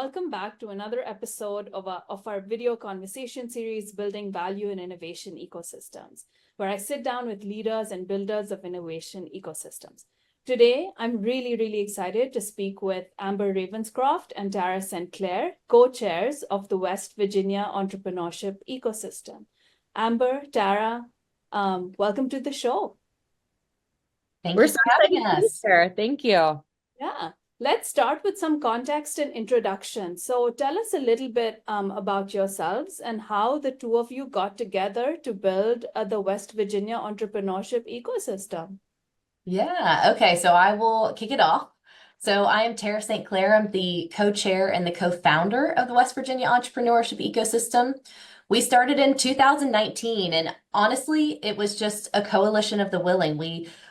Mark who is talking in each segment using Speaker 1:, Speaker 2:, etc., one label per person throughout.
Speaker 1: welcome back to another episode of our video conversation series, Building Value in Innovation Ecosystems, where I sit down with leaders and builders of innovation ecosystems. Today, I'm really excited to speak with Amber Ravenscroft and Tara Sinclair, co-chairs of the West Virginia Entrepreneurship Ecosystem. Amber, Tara, welcome to the show.
Speaker 2: Thank you for having us.
Speaker 3: Thank you.
Speaker 1: Yeah. Let's start with some context and introduction. So tell us a little bit about yourselves and how the two of you got together to build the West Virginia Entrepreneurship Ecosystem.
Speaker 2: Yeah, okay, so I will kick it off. So I am Tara St. Clair. I'm the co-chair and the co-founder of the West Virginia Entrepreneurship Ecosystem. We started in 2019, and honestly, it was just a coalition of the willing.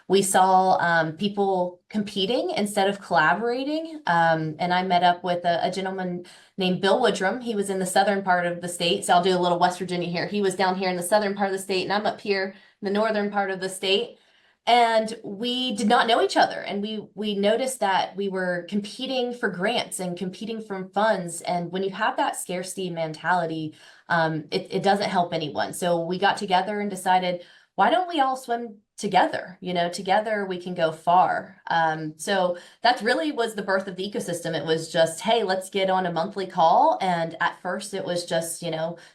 Speaker 2: We saw people competing instead of collaborating, and I met up with a gentleman named Bill Woodrum. He was in the southern part of the state, so I'll do a little West Virginia here. He was down here in the southern part of the state, and I'm up here in the northern part of the state. And we did not know each other. And we noticed that we were competing for grants and competing for funds. And when you have that scarcity mentality, it doesn't help anyone. So we got together and decided, why don't we all swim together? You know, together we can go far. So that really was the birth of the ecosystem. It was just, hey, let's get on a monthly call. And at first it was just,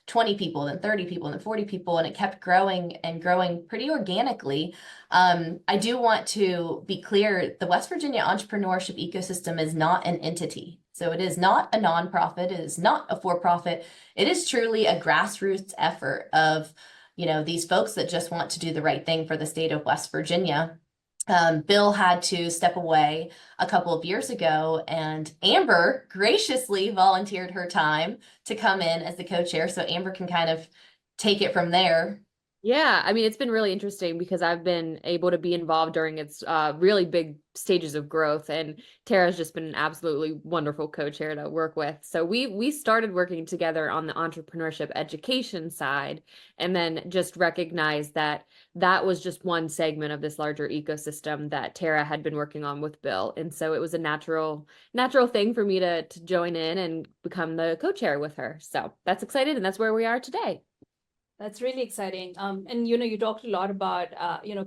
Speaker 2: 20 people, then 30 people, then 40 people, and it kept growing and growing pretty organically. I do want to be clear, the West Virginia Entrepreneurship Ecosystem is not an entity. So it is not a nonprofit, it is not a for-profit. It is truly a grassroots effort of these folks that just want to do the right thing for the state of West Virginia. Bill had to step away a couple of years ago, and Amber graciously volunteered her time to come in as the co-chair. So Amber can kind of take it from there.
Speaker 3: Yeah, I mean, it's been really interesting because I've been able to be involved during its really big stages of growth, and Tara's just been an absolutely wonderful co-chair to work with. So we started working together on the entrepreneurship education side, and then just recognized that was just one segment of this larger ecosystem that Tara had been working on with Bill. And so it was a natural thing for me to join in and become the co-chair with her. So that's excited, and that's where we are today.
Speaker 1: That's really exciting. And you talked a lot about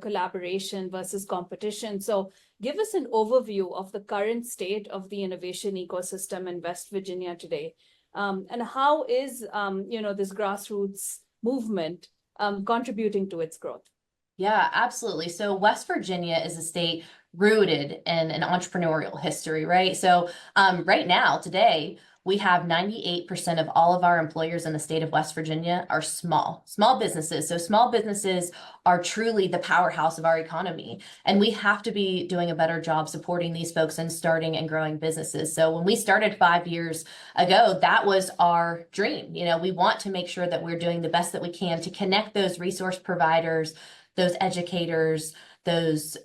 Speaker 1: collaboration versus competition. So give us an overview of the current state of the innovation ecosystem in West Virginia today. And how is this grassroots movement contributing to its growth?
Speaker 2: Yeah, absolutely. So West Virginia is a state rooted in an entrepreneurial history, right? So right now, today, we have 98% of all of our employers in the state of West Virginia are small businesses. So small businesses are truly the powerhouse of our economy. And we have to be doing a better job supporting these folks and starting and growing businesses. So when we started 5 years ago, that was our dream. We want to make sure that we're doing the best that we can to connect those resource providers, those educators, those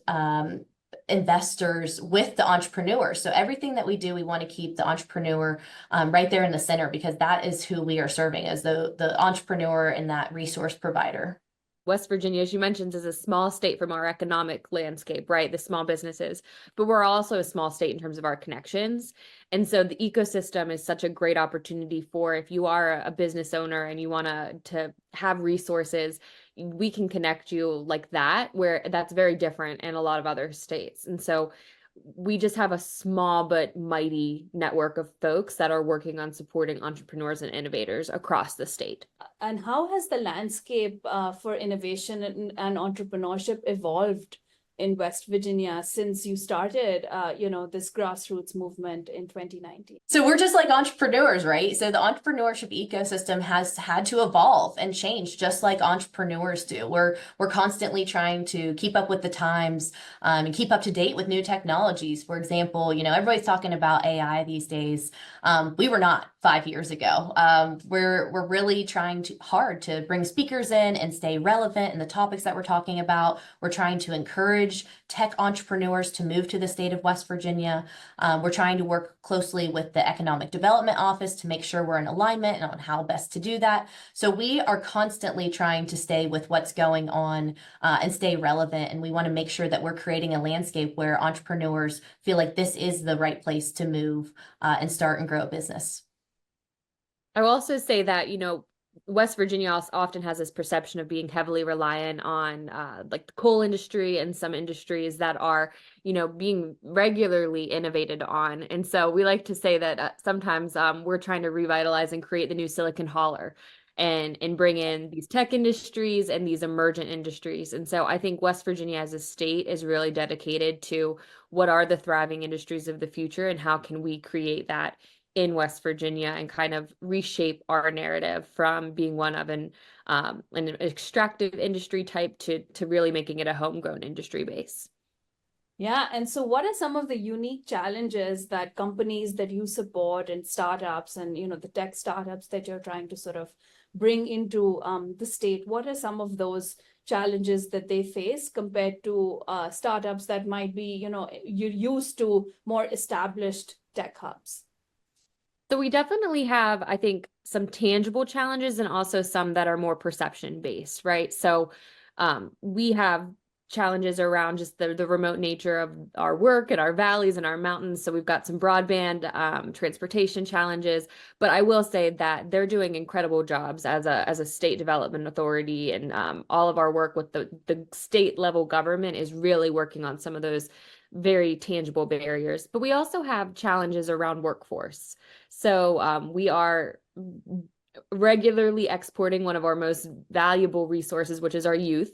Speaker 2: investors with the entrepreneurs. So everything that we do, we want to keep the entrepreneur right there in the center, because that is who we are serving as the entrepreneur and that resource provider.
Speaker 3: West Virginia, as you mentioned, is a small state from our economic landscape, right? The small businesses, but we're also a small state in terms of our connections. And so the ecosystem is such a great opportunity for, if you are a business owner and you want to have resources, we can connect you like that, where that's very different in a lot of other states. And so we just have a small but mighty network of folks that are working on supporting entrepreneurs and innovators across the state.
Speaker 1: And how has the landscape for innovation and entrepreneurship evolved in West Virginia since you started, this grassroots movement in 2019?
Speaker 2: So we're just like entrepreneurs, right? So the entrepreneurship ecosystem has had to evolve and change just like entrepreneurs do. We're constantly trying to keep up with the times and keep up to date with new technologies. For example, everybody's talking about AI these days. We were not 5 years ago. We're really trying hard to bring speakers in and stay relevant in the topics that we're talking about. We're trying to encourage encourage tech entrepreneurs to move to the state of West Virginia. We're trying to work closely with the Economic Development Office to make sure we're in alignment on how best to do that. So we are constantly trying to stay with what's going on and stay relevant. And we want to make sure that we're creating a landscape where entrepreneurs feel like this is the right place to move and start and grow a business.
Speaker 3: I will also say that, West Virginia often has this perception of being heavily reliant on like the coal industry and some industries that are, being regularly innovated on. And so we like to say that sometimes we're trying to revitalize and create the new Silicon Holler and bring in these tech industries and these emergent industries. And so I think West Virginia as a state is really dedicated to what are the thriving industries of the future and how can we create that in West Virginia and kind of reshape our narrative from being one of an extractive industry type to really making it a homegrown industry base.
Speaker 1: Yeah, and so what are some of the unique challenges that companies that you support and startups and the tech startups that you're trying to sort of bring into the state? What are some of those challenges that they face compared to startups that might be you're used to more established tech hubs?
Speaker 3: So we definitely have, I think, some tangible challenges and also some that are more perception based, right? So we have challenges around just the remote nature of our work and our valleys and our mountains. So we've got some broadband transportation challenges, but I will say that they're doing incredible jobs as a state development authority, and all of our work with the state level government is really working on some of those very tangible barriers. But we also have challenges around workforce. So we are regularly exporting one of our most valuable resources, which is our youth.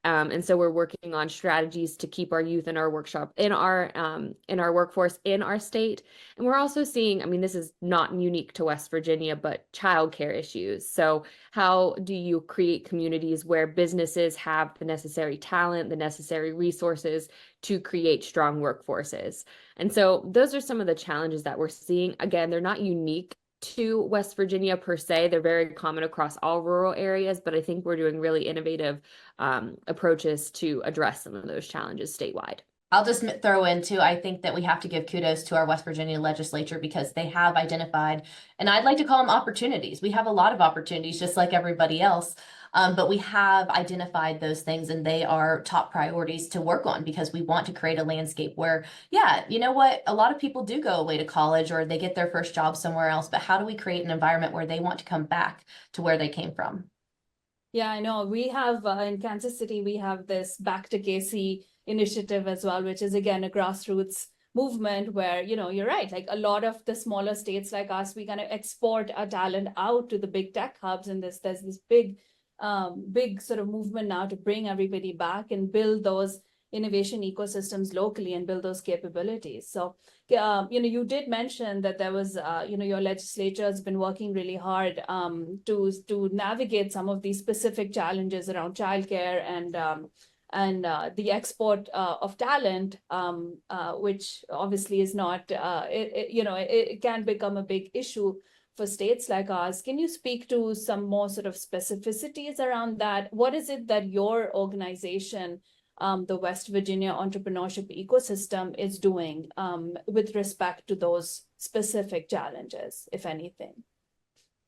Speaker 3: And so we're working on strategies to keep our youth in our workshop, in our workforce in our state. And we're also seeing, I mean, this is not unique to West Virginia, but childcare issues. So how do you create communities where businesses have the necessary talent, the necessary resources to create strong workforces? And so those are some of the challenges that we're seeing. Again, they're not unique to West Virginia per se. They're very common across all rural areas, but I think we're doing really innovative approaches to address some of those challenges statewide.
Speaker 2: I'll just throw in too, I think that we have to give kudos to our West Virginia legislature because they have identified, and I'd like to call them opportunities. We have a lot of opportunities just like everybody else, but we have identified those things and they are top priorities to work on because we want to create a landscape where, yeah, you know what, a lot of people do go away to college or they get their first job somewhere else, but how do we create an environment where they want to come back to where they came from?
Speaker 1: Yeah, I know. We have in Kansas City, we have this Back to KC initiative as well, which is again a grassroots movement where, you're right, like a lot of the smaller states like us, we kind of export our talent out to the big tech hubs. And there's this big sort of movement now to bring everybody back and build those innovation ecosystems locally and build those capabilities. So, you did mention that there was, your legislature has been working really hard to navigate some of these specific challenges around childcare and the export of talent, which obviously is not, it can become a big issue for states like ours. Can you speak to some more sort of specificities around that? What is it that your organization, the West Virginia Entrepreneurship Ecosystem, is doing with respect to those specific challenges, if anything?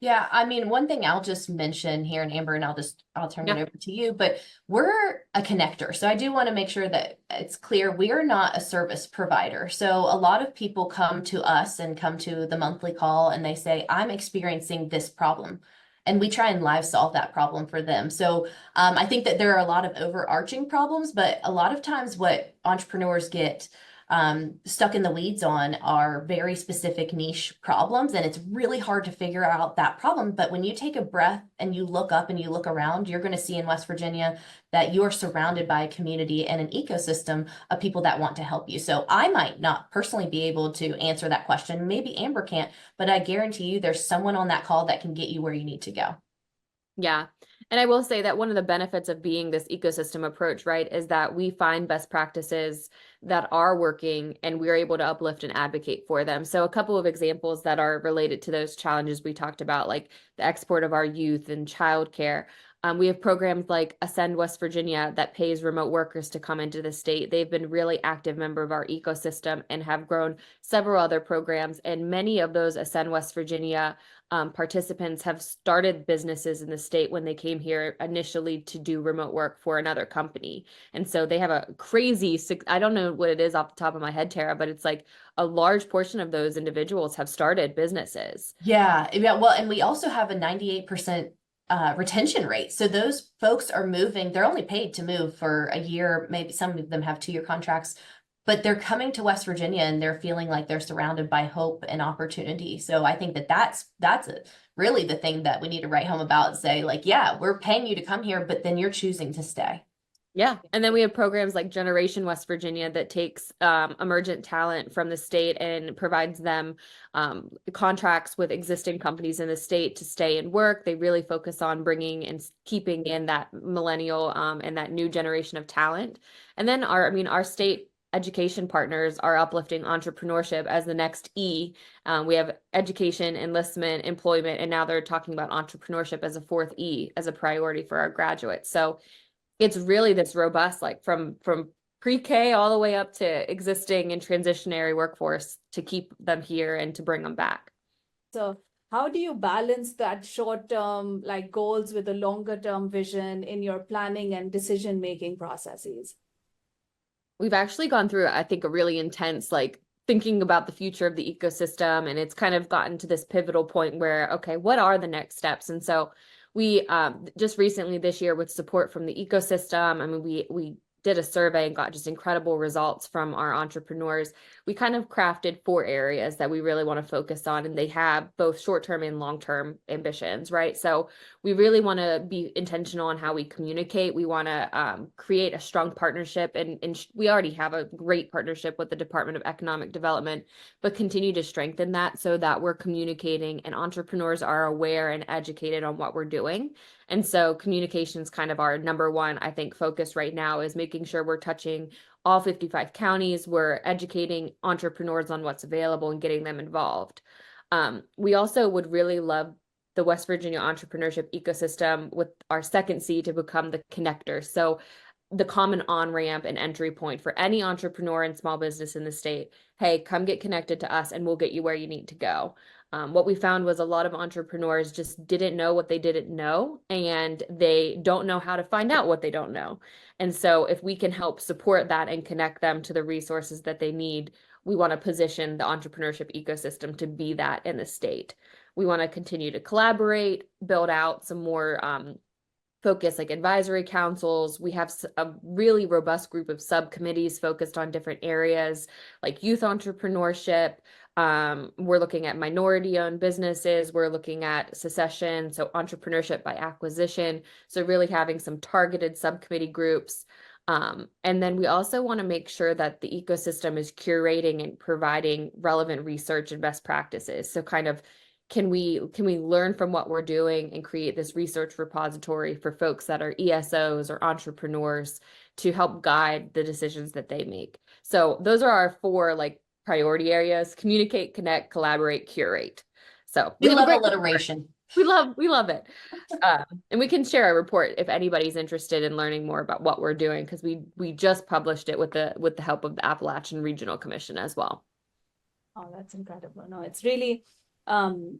Speaker 2: Yeah, I mean, one thing I'll just mention here, and Amber, and I'll turn it over to you, but we're a connector. So I do want to make sure that it's clear we're not a service provider. So a lot of people come to us and come to the monthly call and they say, I'm experiencing this problem. And we try and live solve that problem for them. So I think that there are a lot of overarching problems, but a lot of times what entrepreneurs get stuck in the weeds on are very specific niche problems. And it's really hard to figure out that problem. But when you take a breath and you look up and you look around, you're going to see in West Virginia that you're surrounded by a community and an ecosystem of people that want to help you. So I might not personally be able to answer that question. Maybe Amber can't, but I guarantee you there's someone on that call that can get you where you need to go.
Speaker 3: Yeah. And I will say that one of the benefits of being this ecosystem approach, right, is that we find best practices that are working and we're able to uplift and advocate for them. So a couple of examples that are related to those challenges we talked about, like the export of our youth and childcare. We have programs like Ascend West Virginia that pays remote workers to come into the state. They've been really active member of our ecosystem and have grown several other programs. And many of those Ascend West Virginia participants have started businesses in the state when they came here initially to do remote work for another company. And so they have a crazy, I don't know what it is off the top of my head, Tara, but it's like a large portion of those individuals have started businesses.
Speaker 2: Yeah. Well, and we also have a 98% retention rate. So those folks are moving, they're only paid to move for a year. Maybe some of them have 2-year contracts, but they're coming to West Virginia and they're feeling like they're surrounded by hope and opportunity. So I think that that's really the thing that we need to write home about and say, like, yeah, we're paying you to come here, but then you're choosing to stay.
Speaker 3: Yeah. And then we have programs like Generation West Virginia that takes emergent talent from the state and provides them contracts with existing companies in the state to stay and work. They really focus on bringing and keeping in that millennial and that new generation of talent. And then our state education partners are uplifting entrepreneurship as the next E. We have education, enlistment, employment, and now they're talking about entrepreneurship as a 4th E as a priority for our graduates. So it's really this robust, like from pre-K all the way up to existing and transitionary workforce to keep them here and to bring them back.
Speaker 1: So how do you balance that short-term like goals with a longer-term vision in your planning and decision-making processes?
Speaker 3: We've actually gone through, I think, a really intense, like thinking about the future of the ecosystem. And it's kind of gotten to this pivotal point where, okay, what are the next steps? And so we just recently this year, with support from the ecosystem, I mean, we did a survey and got just incredible results from our entrepreneurs. We kind of crafted 4 areas that we really want to focus on, and they have both short-term and long-term ambitions, right? So we really want to be intentional on how we communicate. We want to create a strong partnership, and we already have a great partnership with the Department of Economic Development, but continue to strengthen that so that we're communicating and entrepreneurs are aware and educated on what we're doing. And so communication is kind of our number one, I think, focus right now, is making sure we're touching all 55 counties. We're educating entrepreneurs on what's available and getting them involved. We also would really love the West Virginia Entrepreneurship Ecosystem with our 2nd C to become the connector. So the common on-ramp and entry point for any entrepreneur and small business in the state. Hey, come get connected to us and we'll get you where you need to go. What we found was a lot of entrepreneurs just didn't know what they didn't know, and they don't know how to find out what they don't know. And so if we can help support that and connect them to the resources that they need, we want to position the entrepreneurship ecosystem to be that in the state. We want to continue to collaborate, build out some more focus like advisory councils. We have a really robust group of subcommittees focused on different areas like youth entrepreneurship. We're looking at minority-owned businesses. We're looking at succession, so entrepreneurship by acquisition. So really having some targeted subcommittee groups. And then we also want to make sure that the ecosystem is curating and providing relevant research and best practices. So kind of, can we learn from what we're doing and create this research repository for folks that are ESOs or entrepreneurs to help guide the decisions that they make? So those are our 4 like priority areas: communicate, connect, collaborate, curate. So
Speaker 2: we love alliteration.
Speaker 3: We love it. And we can share a report if anybody's interested in learning more about what we're doing, because we just published it with the help of the Appalachian Regional Commission as well.
Speaker 1: Oh, that's incredible. No, it's really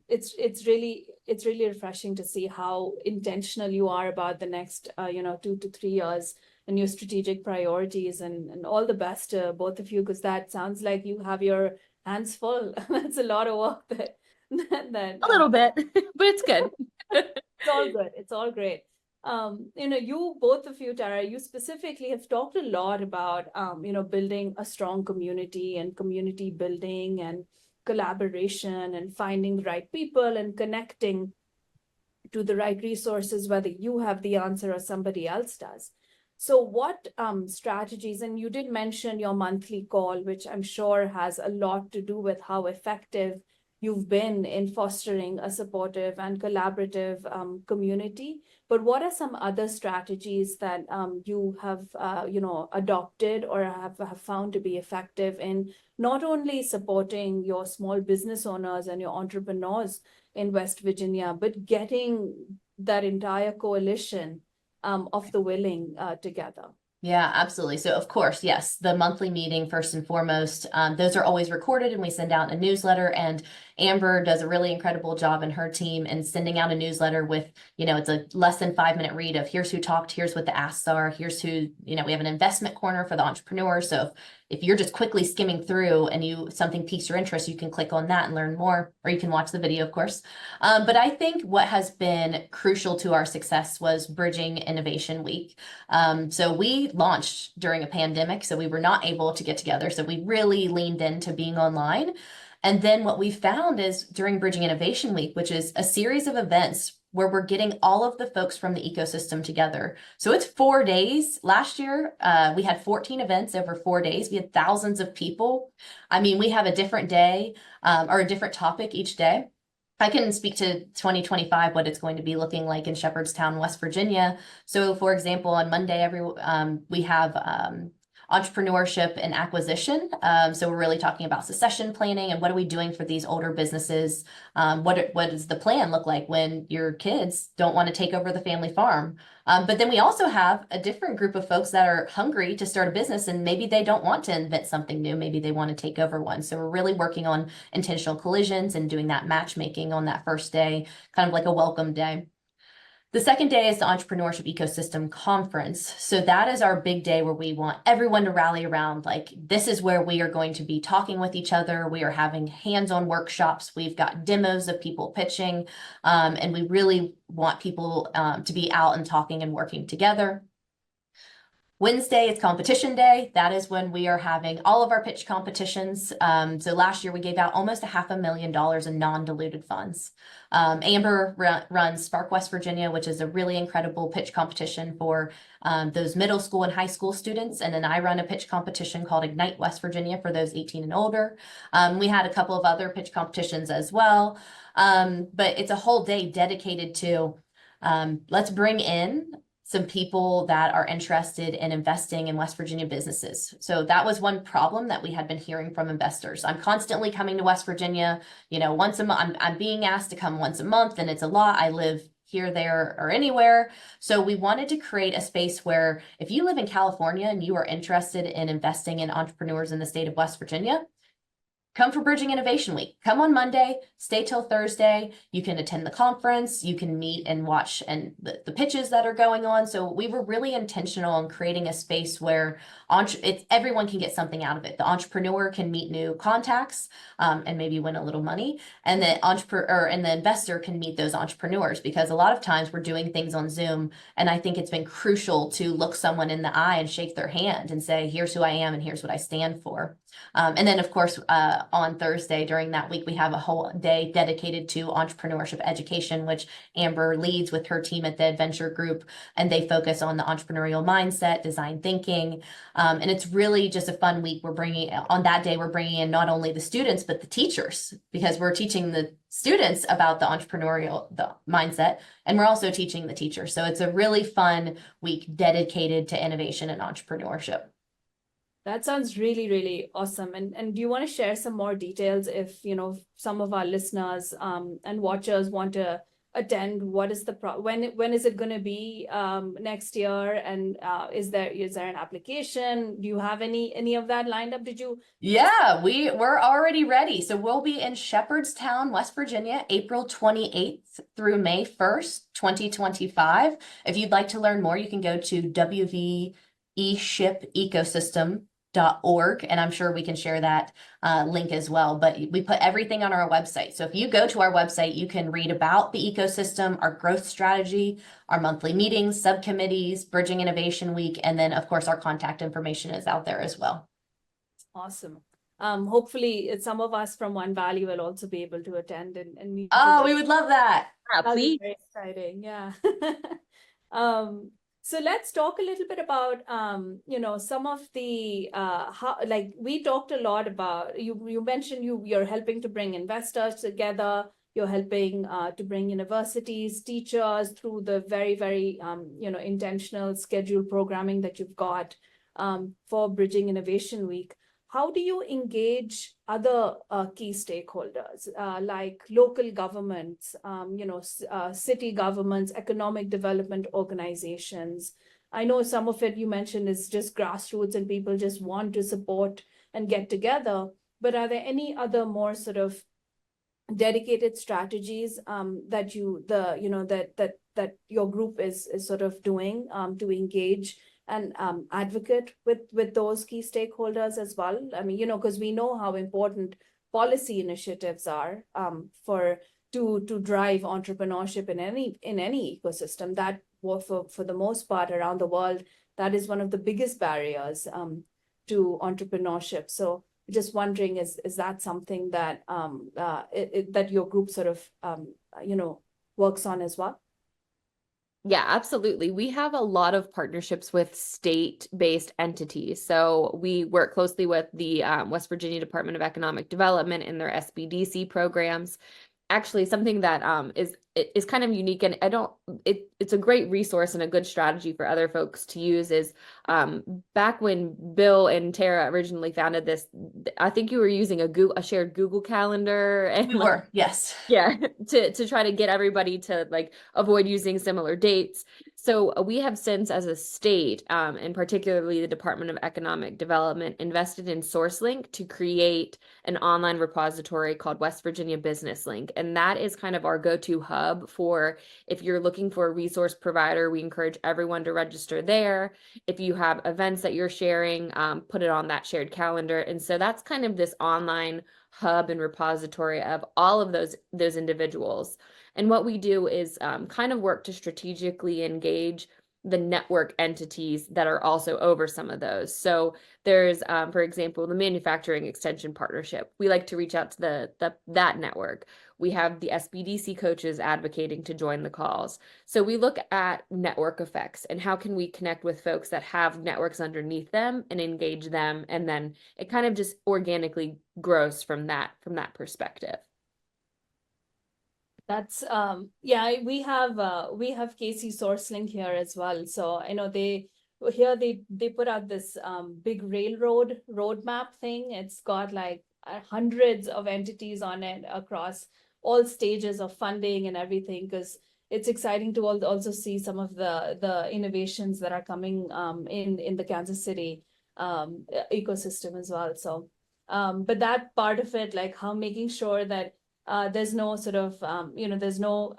Speaker 1: it's really refreshing to see how intentional you are about the next 2 to 3 years and your strategic priorities, and all the best to both of you, because that sounds like you have your hands full. That's a lot of work that
Speaker 3: a little bit, but it's good.
Speaker 1: It's all good. It's all great. You, both of you, Tara, you specifically have talked a lot about building a strong community and community building and collaboration and finding the right people and connecting to the right resources, whether you have the answer or somebody else does. So what strategies, and you did mention your monthly call, which I'm sure has a lot to do with how effective you've been in fostering a supportive and collaborative community. But what are some other strategies that you have adopted or have found to be effective in not only supporting your small business owners and your entrepreneurs in West Virginia, but getting that entire coalition of the willing together.
Speaker 2: Yeah, absolutely. So of course, yes, the monthly meeting first and foremost, those are always recorded and we send out a newsletter, and Amber does a really incredible job in her team in sending out a newsletter with, it's a less than 5-minute read of here's who talked, here's what the asks are, here's who, we have an investment corner for the entrepreneur. So if you're just quickly skimming through and something piques your interest, you can click on that and learn more, or you can watch the video, of course. But I think what has been crucial to our success was Bridging Innovation Week. So we launched during a pandemic, so we were not able to get together. So we really leaned into being online. And then what we found is during Bridging Innovation Week, which is a series of events where we're getting all of the folks from the ecosystem together. So it's 4 days. Last year, we had 14 events over 4 days. We had thousands of people. I mean, we have a different day or a different topic each day. I can speak to 2025, what it's going to be looking like in Shepherdstown, West Virginia. So for example, on Monday, we have entrepreneurship and acquisition. So we're really talking about succession planning and what are we doing for these older businesses? What does the plan look like when your kids don't want to take over the family farm? But then we also have a different group of folks that are hungry to start a business and maybe they don't want to invent something new. Maybe they want to take over one. So we're really working on intentional collisions and doing that matchmaking on that first day, kind of like a welcome day. The second day is the Entrepreneurship Ecosystem Conference. So that is our big day where we want everyone to rally around. Like, this is where we are going to be talking with each other. We are having hands-on workshops. We've got demos of people pitching, and we really want people to be out and talking and working together. Wednesday is competition day. That is when we are having all of our pitch competitions. So last year we gave out almost $500,000 in non-diluted funds. Amber runs Spark West Virginia, which is a really incredible pitch competition for those middle school and high school students. And then I run a pitch competition called Ignite West Virginia for those 18 and older. We had a couple of other pitch competitions as well. But it's a whole day dedicated to let's bring in some people that are interested in investing in West Virginia businesses. So that was one problem that we had been hearing from investors. I'm constantly coming to West Virginia, once a month. I'm being asked to come once a month, and it's a lot. I live here, there, or anywhere. So we wanted to create a space where if you live in California and you are interested in investing in entrepreneurs in the state of West Virginia, come for Bridging Innovation Week. Come on Monday, stay till Thursday. You can attend the conference, you can meet and watch and the pitches that are going on. So we were really intentional in creating a space where everyone can get something out of it. The entrepreneur can meet new contacts and maybe win a little money. And the investor can meet those entrepreneurs, because a lot of times we're doing things on Zoom. And I think it's been crucial to look someone in the eye and shake their hand and say, here's who I am and here's what I stand for. And then, of course, on Thursday during that week, we have a whole day dedicated to entrepreneurship education, which Amber leads with her team at the Adventure Group, and they focus on the entrepreneurial mindset, design thinking, and it's really just a fun week. On that day, we're bringing in not only the students, but the teachers, because we're teaching the students about the mindset, and we're also teaching the teachers. So it's a really fun week dedicated to innovation and entrepreneurship.
Speaker 1: That sounds really, really awesome. And do you want to share some more details if, some of our listeners and watchers want to attend? What is when is it going to be next year? And is there an application? Do you have any of that lined up?
Speaker 2: Yeah, we're already ready. So we'll be in Shepherdstown, West Virginia, April 28th through May 1st, 2025. If you'd like to learn more, you can go to WVEshipEcosystem.org, and I'm sure we can share that link as well. But we put everything on our website. So if you go to our website, you can read about the ecosystem, our growth strategy, our monthly meetings, subcommittees, Bridging Innovation Week, and then of course our contact information is out there as well.
Speaker 1: Awesome. Hopefully some of us from OneValley will also be able to attend and meet.
Speaker 2: Oh, we would love that.
Speaker 1: That'll be very exciting. Yeah. So let's talk a little bit about, some of the, we talked a lot about, you mentioned you're helping to bring investors together. You're helping to bring universities, teachers through the very, very, intentional scheduled programming that you've got for Bridging Innovation Week. how do you engage other key stakeholders, like local governments, city governments, economic development organizations? I know some of it you mentioned is just grassroots and people just want to support and get together, but are there any other more sort of dedicated strategies that that your group is sort of doing to engage and advocate with those key stakeholders as well? I mean, because we know how important policy initiatives are to drive entrepreneurship in any ecosystem. That for the most part around the world, that is one of the biggest barriers to entrepreneurship. So just wondering, is that something that that your group sort of works on as well?
Speaker 3: Yeah, absolutely. We have a lot of partnerships with state-based entities. So we work closely with the West Virginia Department of Economic Development in their SBDC programs. Actually, something that is kind of unique, and it's a great resource and a good strategy for other folks to use, is back when Bill and Tara originally founded this, I think you were using a shared Google Calendar, and
Speaker 2: We were, yes.
Speaker 3: yeah, to try to get everybody to like avoid using similar dates. So we have since, as a state, and particularly the Department of Economic Development, invested in SourceLink to create an online repository called West Virginia Business Link. And that is kind of our go-to hub for if you're looking for a resource provider. We encourage everyone to register there. If you have events that you're sharing, put it on that shared calendar. And so that's kind of this online hub and repository of all of those individuals. And what we do is kind of work to strategically engage the network entities that are also over some of those. So there's, for example, the Manufacturing Extension Partnership. We like to reach out to that network. We have the SBDC coaches advocating to join the calls. So we look at network effects and how can we connect with folks that have networks underneath them and engage them. And then it kind of just organically grows from that perspective.
Speaker 1: That's we have Casey SourceLink here as well. So I know they put out this big railroad roadmap thing. It's got like hundreds of entities on it across all stages of funding and everything, because it's exciting to also see some of the innovations that are coming in the Kansas City ecosystem as well. So but that part of it, like how making sure that there's no sort of, there's no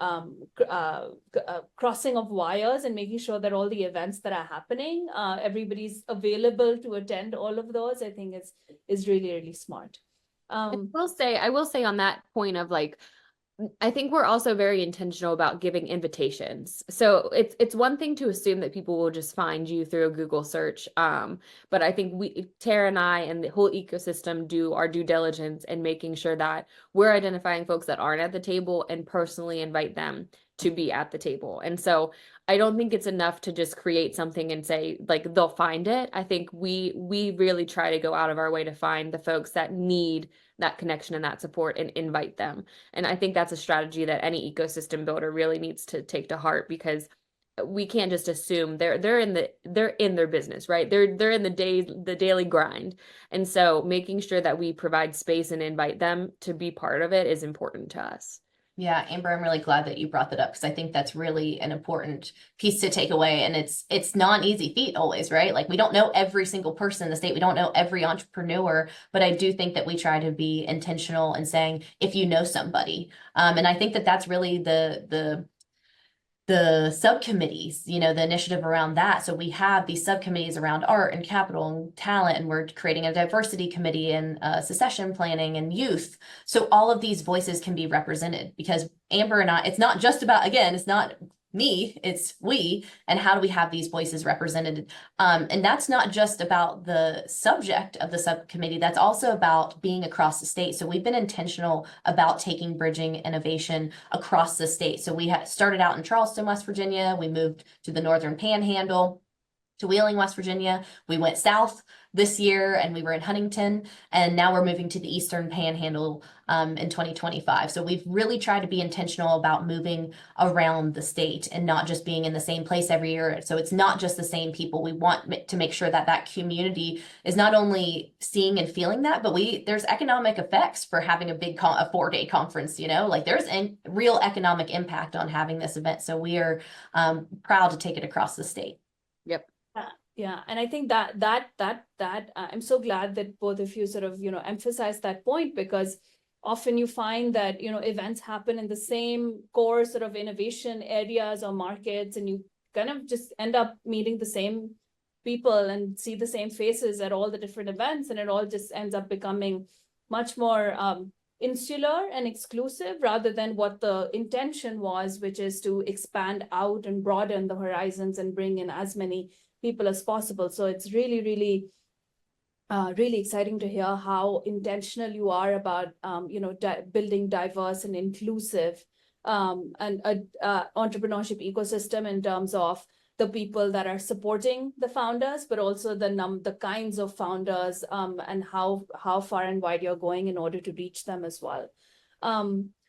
Speaker 1: crossing of wires, and making sure that all the events that are happening, everybody's available to attend all of those, I think is really, really smart.
Speaker 3: I will say on that point of like, I think we're also very intentional about giving invitations. So it's one thing to assume that people will just find you through a Google search. But I think Tara and I and the whole ecosystem do our due diligence in making sure that we're identifying folks that aren't at the table and personally invite them to be at the table. And so I don't think it's enough to just create something and say like they'll find it. I think we really try to go out of our way to find the folks that need that connection and that support and invite them. And I think that's a strategy that any ecosystem builder really needs to take to heart, because we can't just assume they're in their business, right? They're in the daily grind. And so making sure that we provide space and invite them to be part of it is important to us.
Speaker 2: Yeah, Amber, I'm really glad that you brought that up, because I think that's really an important piece to take away. And it's not an easy feat always, right? Like we don't know every single person in the state. We don't know every entrepreneur, but I do think that we try to be intentional in saying, if you know somebody, and I think that that's really the subcommittees, the initiative around that. So we have these subcommittees around art and capital and talent, and we're creating a diversity committee and succession planning and youth. So all of these voices can be represented, because Amber and I, it's not just about, again, it's not me, it's we, and how do we have these voices represented? And that's not just about the subject of the subcommittee, that's also about being across the state. So we've been intentional about taking bridging innovation across the state. So we started out in Charleston, West Virginia, we moved to the Northern Panhandle, to Wheeling, West Virginia. We went south this year, and we were in Huntington, and now we're moving to the Eastern Panhandle in 2025. So we've really tried to be intentional about moving around the state and not just being in the same place every year. So it's not just the same people. We want to make sure that that community is not only seeing and feeling that, but there's economic effects for having a big a 4-day conference, you know, like there's a real economic impact on having this event. So we are proud to take it across the state.
Speaker 3: Yep.
Speaker 1: Yeah, and I think that I'm so glad that both of you sort of, you know, emphasize that point, because often you find that, you know, events happen in the same core sort of innovation areas or markets, and you kind of just end up meeting the same people and see the same faces at all the different events, and it all just ends up becoming much more insular and exclusive rather than what the intention was, which is to expand out and broaden the horizons and bring in as many people as possible. So it's really, really really exciting to hear how intentional you are about, you know, building diverse and inclusive and entrepreneurship ecosystem in terms of the people that are supporting the founders, but also the kinds of founders and how far and wide you're going in order to reach them as well.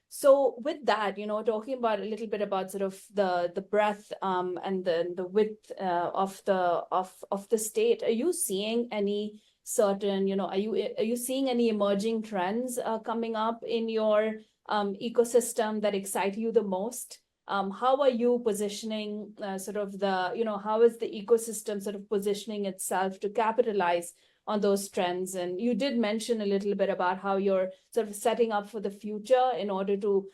Speaker 1: So with that, you know, talking about a little bit about sort of the breadth and the width of the state, are you seeing any certain, you know, are you seeing any emerging trends coming up in your ecosystem that excite you the most? How are you positioning sort of how is the ecosystem sort of positioning itself to capitalize on those trends? And you did mention a little bit about how you're sort of setting up for the future in order to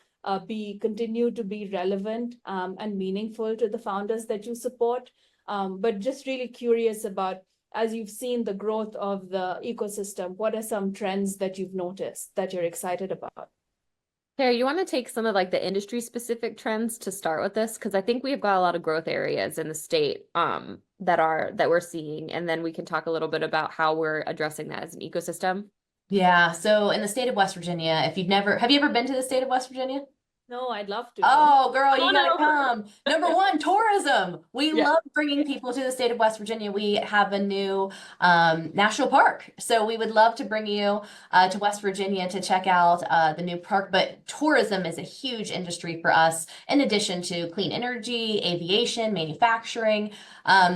Speaker 1: continue to be relevant and meaningful to the founders that you support. But just really curious about, as you've seen the growth of the ecosystem, what are some trends that you've noticed that you're excited about?
Speaker 3: Terry, you want to take some of like the industry specific trends to start with this? Because I think we've got a lot of growth areas in the state that we're seeing, and then we can talk a little bit about how we're addressing that as an ecosystem.
Speaker 2: Yeah. So in the state of West Virginia, have you ever been to the state of West Virginia?
Speaker 1: No, I'd love to.
Speaker 2: Oh, girl, you gotta
Speaker 1: no.
Speaker 2: come. Number one, tourism. We
Speaker 3: Yeah.
Speaker 2: love bringing people to the state of West Virginia. We have a new national park. So we would love to bring you to West Virginia to check out the new park. But tourism is a huge industry for us, in addition to clean energy, aviation, manufacturing.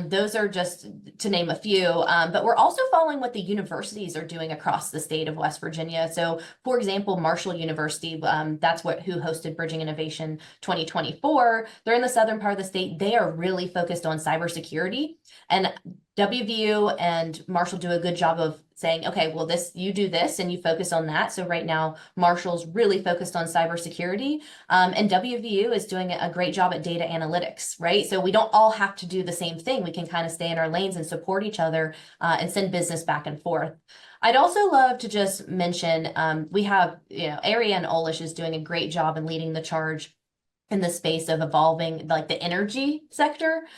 Speaker 2: Those are just to name a few. But we're also following what the universities are doing across the state of West Virginia. So, for example, Marshall University, that's who hosted Bridging Innovation 2024. They're in the southern part of the state. They are really focused on cybersecurity, and WVU and Marshall do a good job of saying, okay, well, you do this and you focus on that. So right now, Marshall's really focused on cybersecurity, and WVU is doing a great job at data analytics, right? So we don't all have to do the same thing. We can kind of stay in our lanes and support each other and send business back and forth. I'd also love to just mention, we have, Ariane Olish is doing a great job in leading the charge in the space of evolving, like the energy sector.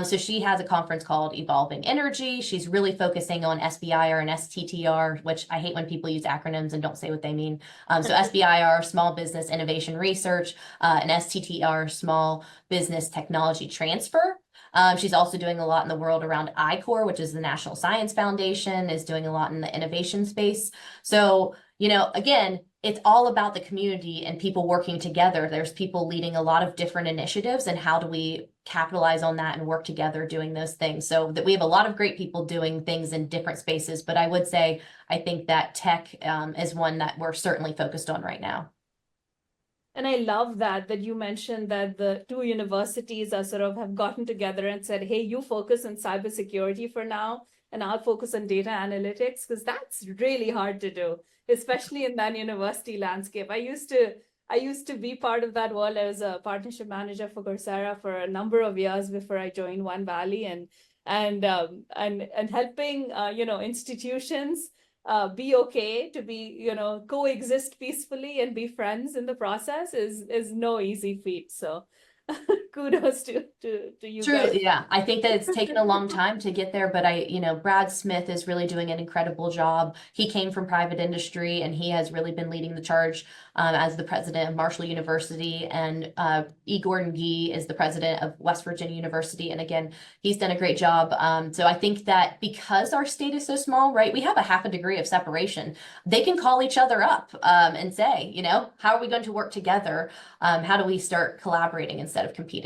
Speaker 2: So she has a conference called Evolving Energy. She's really focusing on SBIR and STTR, which I hate when people use acronyms and don't say what they mean. So SBIR, Small Business Innovation Research, and STTR, Small Business Technology Transfer. She's also doing a lot in the world around ICOR, which is the National Science Foundation, is doing a lot in the innovation space. So, again, it's all about the community and people working together. There's people leading a lot of different initiatives, and how do we capitalize on that and work together doing those things? So that we have a lot of great people doing things in different spaces, but I would say, I think that tech is one that we're certainly focused on right now.
Speaker 1: And I love that you mentioned that the two universities are sort of have gotten together and said, hey, you focus on cybersecurity for now, and I'll focus on data analytics, because that's really hard to do, especially in that university landscape. I used to be part of that world. I was a partnership manager for Coursera for a number of years before I joined OneValley, and helping institutions be okay to be coexist peacefully and be friends in the process is no easy feat. So kudos to you
Speaker 2: True.
Speaker 1: guys.
Speaker 2: Yeah. I think that it's taken a long time to get there, but Brad Smith is really doing an incredible job. He came from private industry and he has really been leading the charge as the president of Marshall University. And E. Gordon Gee is the president of West Virginia University. And again, he's done a great job. So I think that because our state is so small, right, we have a half a degree of separation. They can call each other up and say, how are we going to work together? How do we start collaborating instead of competing?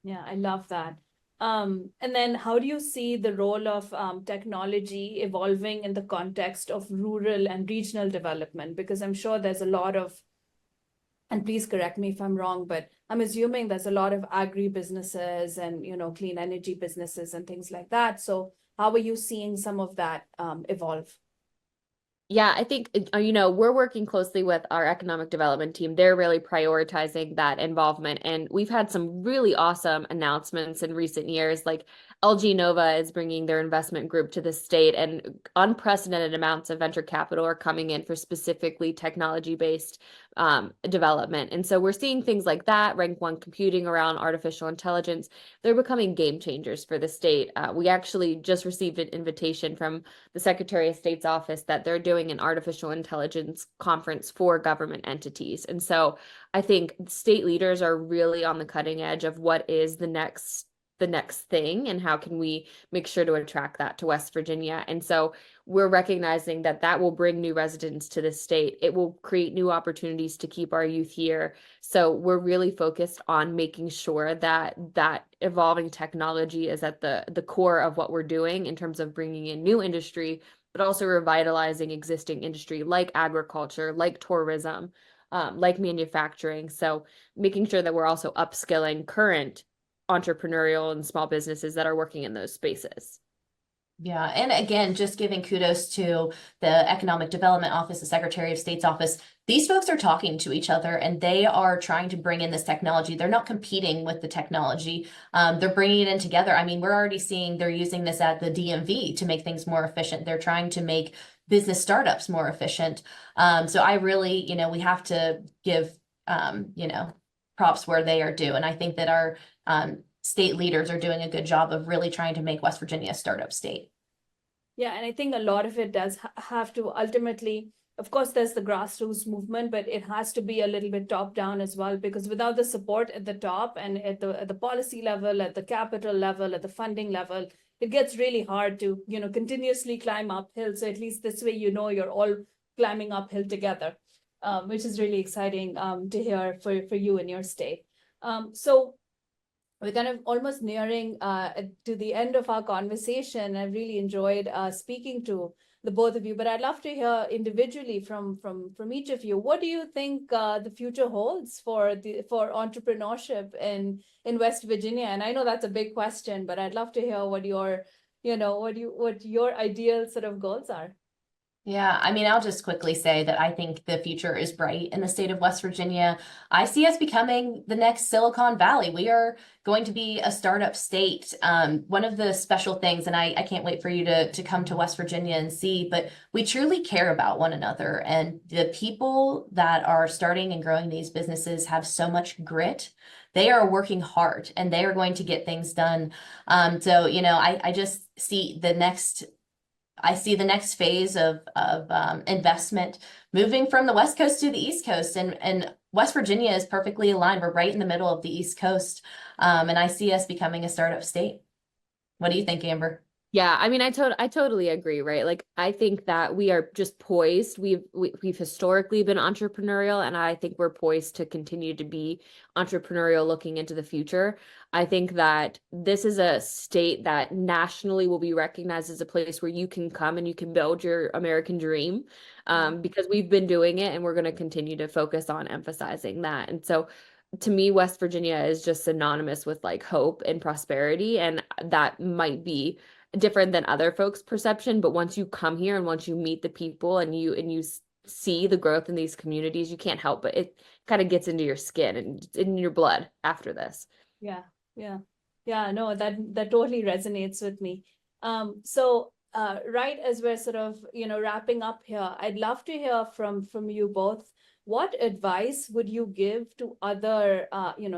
Speaker 1: Yeah, I love that. And then how do you see the role of technology evolving in the context of rural and regional development? Because I'm sure there's a lot of, and please correct me if I'm wrong, but I'm assuming there's a lot of agri-businesses and, clean energy businesses and things like that. So how are you seeing some of that evolve?
Speaker 3: Yeah, I think, we're working closely with our economic development team. They're really prioritizing that involvement. And we've had some really awesome announcements in recent years, like LG Nova is bringing their investment group to the state, and unprecedented amounts of venture capital are coming in for specifically technology-based development. And so we're seeing things like that, rank one computing around artificial intelligence. They're becoming game changers for the state. We actually just received an invitation from the Secretary of State's office that they're doing an artificial intelligence conference for government entities. And so I think state leaders are really on the cutting edge of what is the next thing and how can we make sure to attract that to West Virginia. And so we're recognizing that will bring new residents to the state. It will create new opportunities to keep our youth here. So we're really focused on making sure that evolving technology is at the core of what we're doing in terms of bringing in new industry, but also revitalizing existing industry like agriculture, like tourism, like manufacturing. So making sure that we're also upskilling current entrepreneurial and small businesses that are working in those spaces.
Speaker 2: Yeah. And again, just giving kudos to the Economic Development Office, the Secretary of State's office. These folks are talking to each other and they are trying to bring in this technology. They're not competing with the technology. They're bringing it in together. I mean, we're already seeing they're using this at the DMV to make things more efficient. They're trying to make business startups more efficient. So I really, we have to give, props where they are due. And I think that our state leaders are doing a good job of really trying to make West Virginia a startup state.
Speaker 1: Yeah, and I think a lot of it does have to ultimately, of course, there's the grassroots movement, but it has to be a little bit top down as well, because without the support at the top and at the policy level, at the capital level, at the funding level, it gets really hard to, continuously climb uphill. So at least this way, you're all climbing uphill together, which is really exciting to hear for you in your state. So we're kind of almost nearing to the end of our conversation. I really enjoyed speaking to the both of you, but I'd love to hear individually from each of you. What do you think the future holds for entrepreneurship in West Virginia? And I know that's a big question, but I'd love to hear what your ideal sort of goals are.
Speaker 2: Yeah, I mean, I'll just quickly say that I think the future is bright in the state of West Virginia. I see us becoming the next Silicon Valley. We are going to be a startup state. One of the special things, and I can't wait for you to come to West Virginia and see, but we truly care about one another. And the people that are starting and growing these businesses have so much grit. They are working hard and they are going to get things done. So, I just see the next phase of investment moving from the West Coast to the East Coast, and West Virginia is perfectly aligned. We're right in the middle of the East Coast, and I see us becoming a startup state. What do you think, Amber?
Speaker 3: Yeah, I mean, I totally agree, right? Like, I think that we are just poised. We've historically been entrepreneurial, and I think we're poised to continue to be entrepreneurial looking into the future. I think that this is a state that nationally will be recognized as a place where you can come and you can build your American dream, because we've been doing it, and we're going to continue to focus on emphasizing that. And so, to me, West Virginia is just synonymous with like hope and prosperity, and that might be different than other folks' perception, but once you come here and once you meet the people and you see the growth in these communities, you can't help but it kind of gets into your skin and in your blood after this.
Speaker 1: Yeah. No, that totally resonates with me. So right as we're sort of, wrapping up here, I'd love to hear from you both. What advice would you give to other,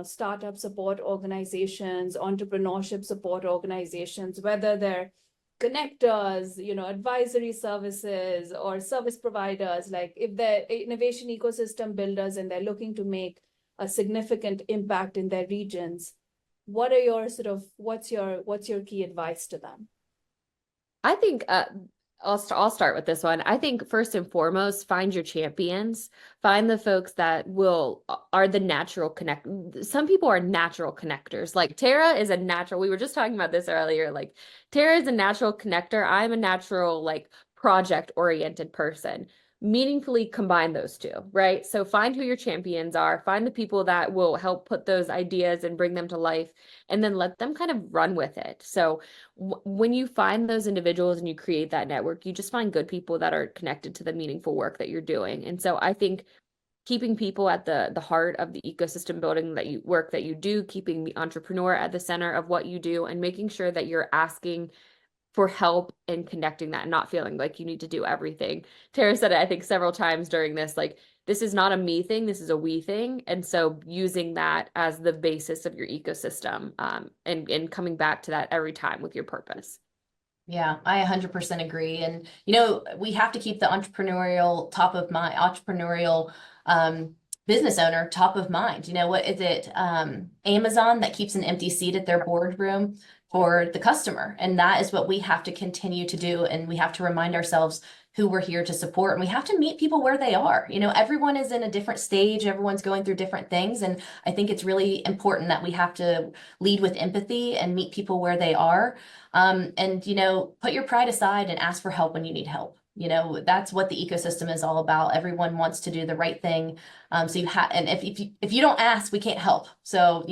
Speaker 1: startup support organizations, entrepreneurship support organizations, whether they're connectors, advisory services or service providers, like if they're innovation ecosystem builders and they're looking to make a significant impact in their regions, what are your what's your key advice to them?
Speaker 3: I think I'll start with this one. I think first and foremost, find your champions. Find the folks that are the natural connect. Some people are natural connectors. Like Tara is a natural. We were just talking about this earlier. Like Tara is a natural connector. I'm a natural project oriented person. Meaningfully combine those two, right? So find who your champions are, find the people that will help put those ideas and bring them to life, and then let them kind of run with it. So when you find those individuals and you create that network, you just find good people that are connected to the meaningful work that you're doing. And so I think keeping people at the heart of the ecosystem building that you do, keeping the entrepreneur at the center of what you do, and making sure that you're asking for help in connecting that and not feeling like you need to do everything. Tara said it, I think, several times during this, this is not a me thing, this is a we thing. And so using that as the basis of your ecosystem, and coming back to that every time with your purpose.
Speaker 2: Yeah, I 100% agree. And, we have to keep the entrepreneurial business owner top of mind. What is it? Amazon that keeps an empty seat at their boardroom for the customer. And that is what we have to continue to do. And we have to remind ourselves who we're here to support. And we have to meet people where they are. Everyone is in a different stage. Everyone's going through different things. And I think it's really important that we have to lead with empathy and meet people where they are. And, put your pride aside and ask for help when you need help. That's what the ecosystem is all about. Everyone wants to do the right thing. So and if you don't ask, we can't help. So,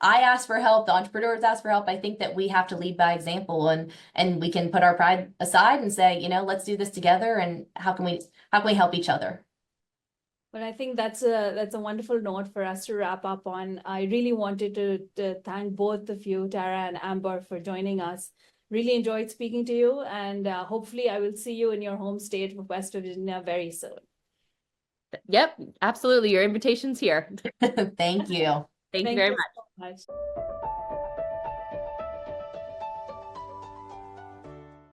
Speaker 2: I ask for help, the entrepreneurs ask for help. I think that we have to lead by example, and we can put our pride aside and say, let's do this together. And how can we help each other?
Speaker 1: Well, I think that's a wonderful note for us to wrap up on. I really wanted to thank both of you, Tara and Amber, for joining us. Really enjoyed speaking to you, and hopefully I will see you in your home state of West Virginia very soon.
Speaker 3: Yep, absolutely. Your invitation's here.
Speaker 2: Thank you.
Speaker 3: Thank you very
Speaker 1: so much.